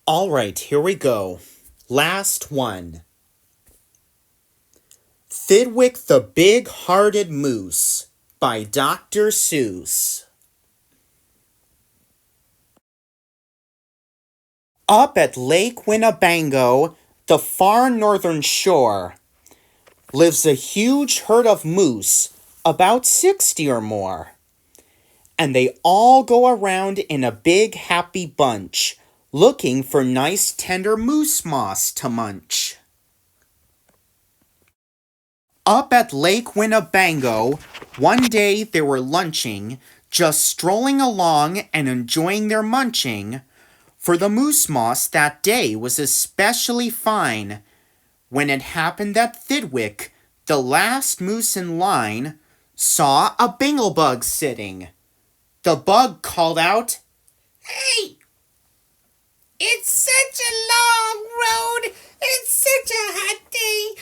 All right, here we go. Last one. Thidwick the Big-Hearted Moose by Dr. Seuss. Up at Lake Winnebago, the far northern shore, lives a huge herd of moose, about 60 or more. And they all go around in a big happy bunch, looking for nice tender moose moss to munch. Up at Lake Winnebago, one day they were lunching, just strolling along and enjoying their munching, for the moose moss that day was especially fine, when it happened that Thidwick, the last moose in line, saw a binglebug sitting. The bug called out, "Hey! It's such a long road! It's such a hot day!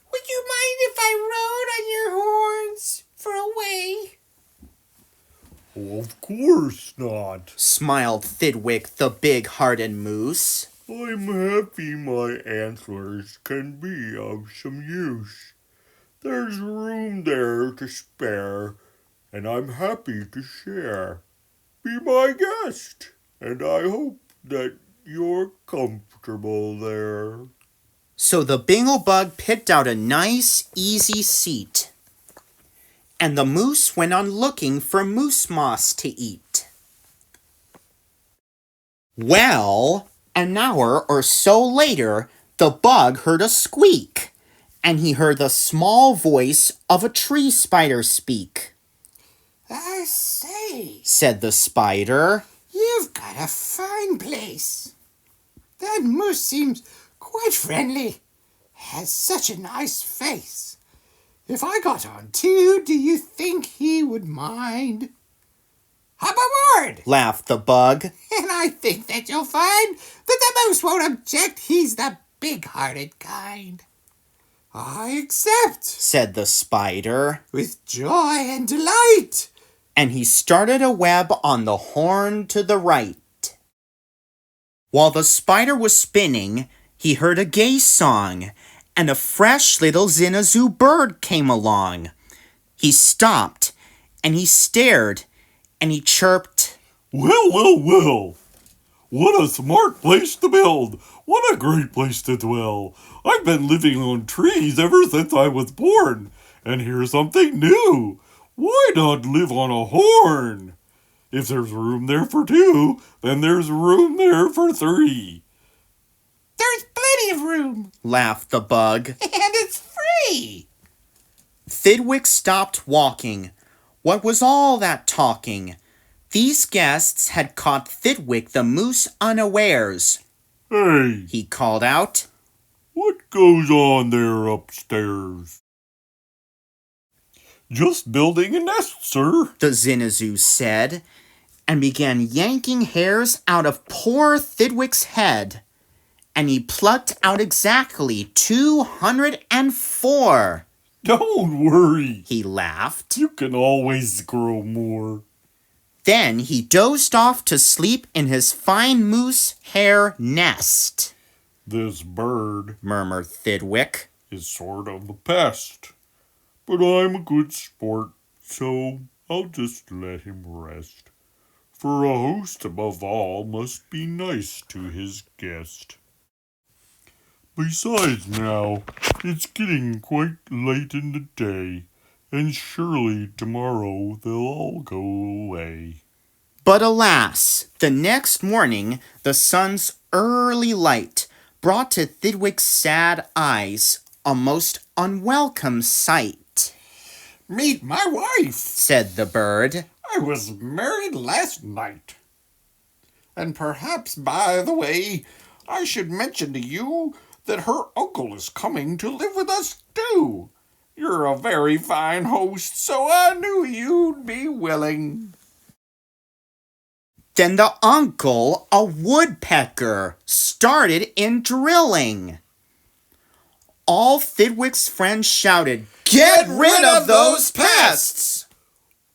Would you mind if I rode on your horns for a way?" "Of course not," smiled Thidwick the big-hearted moose. "I'm happy my antlers can be of some use. There's room there to spare, and I'm happy to share. Be my guest, and I hope that you're comfortable there." So the binglebug picked out a nice, easy seat, and the moose went on looking for moose moss to eat. Well, an hour or so later, the bug heard a squeak, and he heard the small voice of a tree spider speak. "I say," said the spider, "you've got a fine place. That moose seems quite friendly. Has such a nice face. If I got on too, do you think he would mind?" "Hop aboard!" laughed the bug. "And I think that you'll find that the moose won't object. He's the big-hearted kind." "I accept," said the spider, "with joy and delight." And he started a web on the horn to the right. While the spider was spinning, he heard a gay song, and a fresh little zinazoo bird came along. He stopped, and he stared, and he chirped, Well. What a smart place to build. What a great place to dwell. I've been living on trees ever since I was born. And here's something new. Why not live on a horn? If there's room there for two, then there's room there for three." "There's plenty of room, laughed the bug. and it's free." Thidwick stopped walking. What was all that talking? These guests had caught Thidwick the moose unawares. "Hey, He called out, what goes on there upstairs?" "Just building a nest, sir." the zinazoo said, and began yanking hairs out of poor Thidwick's head. And he plucked out exactly 204. "Don't worry. He laughed. You can always grow more." Then he dozed off to sleep in his fine moose hair nest. "This bird Murmured Thidwick. is sort of a pest, but I'm a good sport, so I'll just let him rest. For a host above all must be nice to his guest. Besides now, it's getting quite late in the day, and surely tomorrow they'll all go away." But alas, the next morning, the sun's early light brought to Thidwick's sad eyes a most unwelcome sight. "Meet my wife," said the bird. "I was married last night. And perhaps, by the way, I should mention to you that her uncle is coming to live with us too. You're a very fine host, so I knew you'd be willing." Then the uncle, a woodpecker, started in drilling. All Thidwick's friends shouted, "Get rid of those pests!"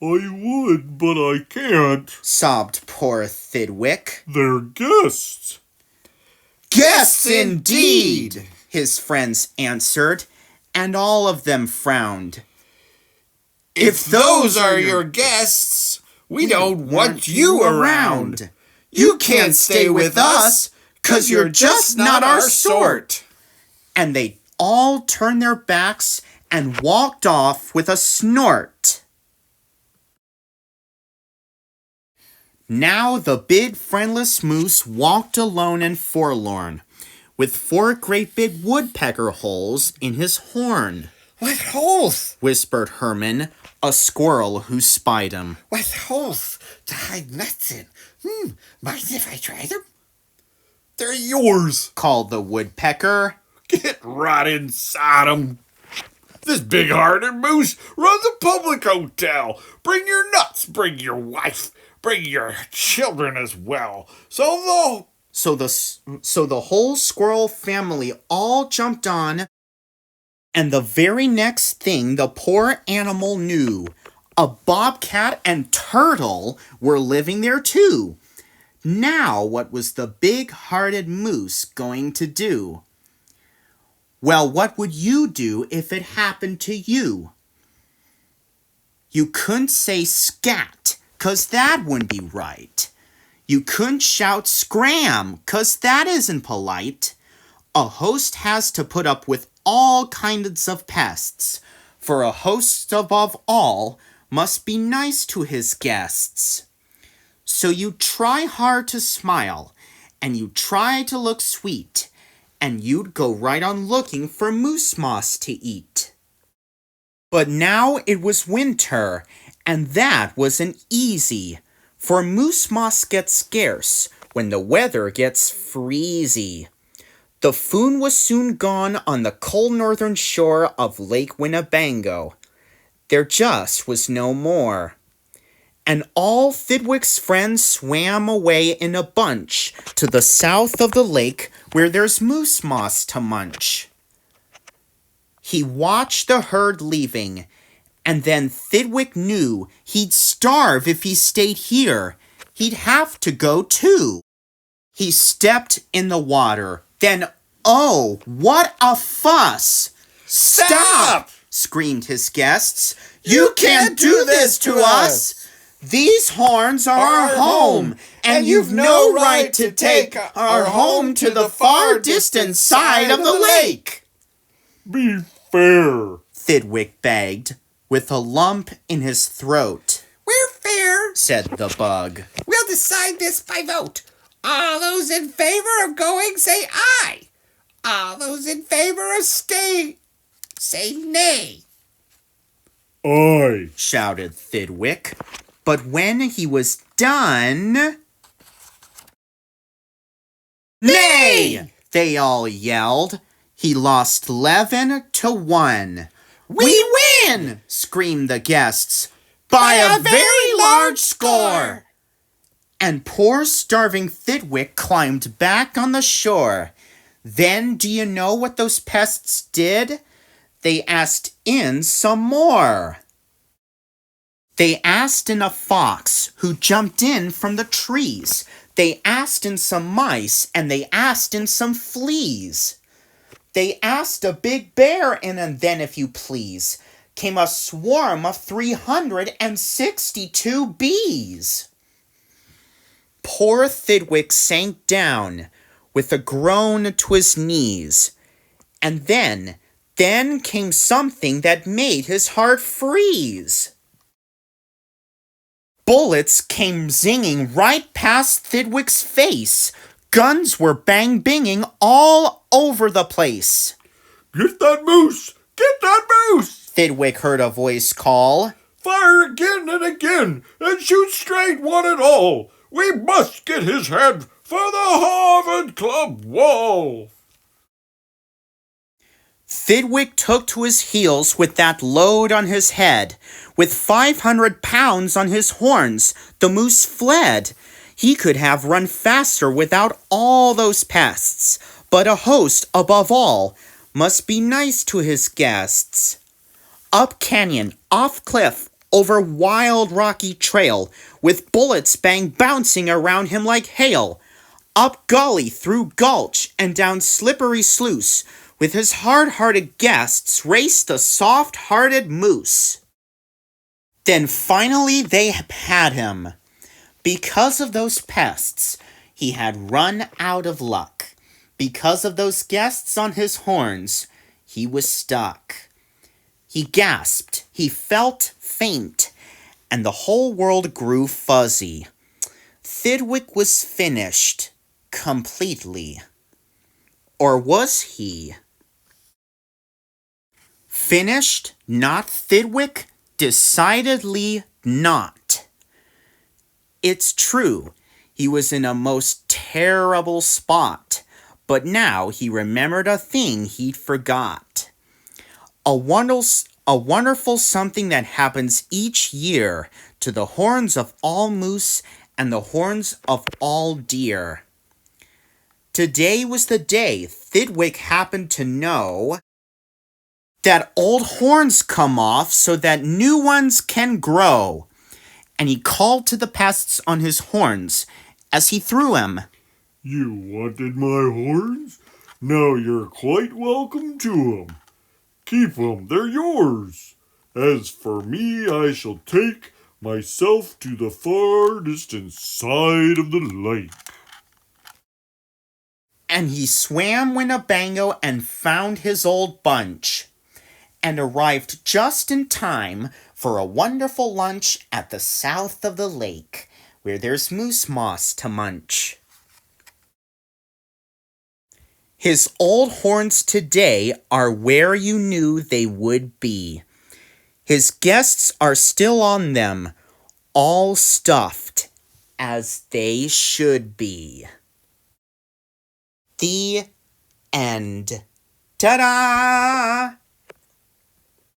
"I would, but I can't," sobbed poor Thidwick. "They're guests." Guests indeed, his friends answered, and all of them frowned. If those are your guests, we don't want you around. You can't stay with us, 'cause you're just not our sort. And they all turned their backs and walked off with a snort. Now the big friendless moose walked alone and forlorn, with 4 great big woodpecker holes in his horn. What holes? Whispered Herman, a squirrel who spied him. What holes to hide nuts in? Mind if I try them? They're yours, called the woodpecker. Get right inside 'em. This big-hearted moose runs a public hotel. Bring your nuts, bring your wife, bring your children as well. So the whole squirrel family all jumped on, and the very next thing the poor animal knew, a bobcat and turtle were living there too. Now, what was the big-hearted moose going to do? Well, what would you do if it happened to you? You couldn't say scat, 'cause that wouldn't be right. You couldn't shout scram, 'cause that isn't polite. A host has to put up with all kinds of pests, for a host above all must be nice to his guests. So you try hard to smile, and you try to look sweet, and you'd go right on looking for moose moss to eat. But now it was winter, and that wasn't easy, for moose moss gets scarce when the weather gets freezy. The food was soon gone on the cold northern shore of Lake Winnebago. There just was no more. And all Thidwick's friends swam away in a bunch to the south of the lake where there's moose moss to munch. He watched the herd leaving, and then Thidwick knew he'd starve if he stayed here. He'd have to go too. He stepped in the water. Then, oh, what a fuss! Stop! Screamed his guests. You can't do this to us! These horns are our home, and you've no right to take our home to the far distant side of the lake. be fair. Thidwick begged, with a lump in his throat. We're fair, Said the bug. We'll decide this by vote. All those in favor of going, say aye. All those in favor of staying, say nay. Aye. Shouted Thidwick. But when he was done... Nay! They all yelled. He lost 11-1. We win! Screamed the guests. By a very large score! And poor starving Thidwick climbed back on the shore. Then do you know what those pests did? They asked in some more. They asked in a fox who jumped in from the trees. They asked in some mice, and they asked in some fleas. They asked a big bear, and then, if you please, came a swarm of 362 bees. Poor Thidwick sank down with a groan to his knees. And then came something that made his heart freeze. Bullets came zinging right past Thidwick's face. Guns were bang-binging all over the place. Get that moose! Get that moose! Thidwick heard a voice call. Fire again and again, and shoot straight one and all. We must get his head for the Harvard Club wall. Thidwick took to his heels with that load on his head. With 500 pounds on his horns, the moose fled. He could have run faster without all those pests, but a host, above all, must be nice to his guests. Up canyon, off cliff, over wild rocky trail, with bullets bouncing around him like hail. Up gully, through gulch, and down slippery sluice, with his hard-hearted guests raced the soft-hearted moose. Then finally they had him. Because of those pests, he had run out of luck. Because of those guests on his horns, he was stuck. He gasped, he felt faint, and the whole world grew fuzzy. Thidwick was finished, completely. Or was he? Finished, not Thidwick? Decidedly not. It's true, he was in a most terrible spot, but now he remembered a thing he'd forgot. A wonderful something that happens each year to the horns of all moose and the horns of all deer. Today was the day Thidwick happened to know that old horns come off so that new ones can grow. And he called to the pests on his horns as he threw them. You wanted my horns? Now you're quite welcome to 'em. Keep 'em, they're yours. As for me, I shall take myself to the far distant side of the lake. And he swam Winnebago and found his old bunch, and arrived just in time for a wonderful lunch at the south of the lake, where there's moose moss to munch. His old horns today are where you knew they would be. His guests are still on them, all stuffed as they should be. The end. Ta-da!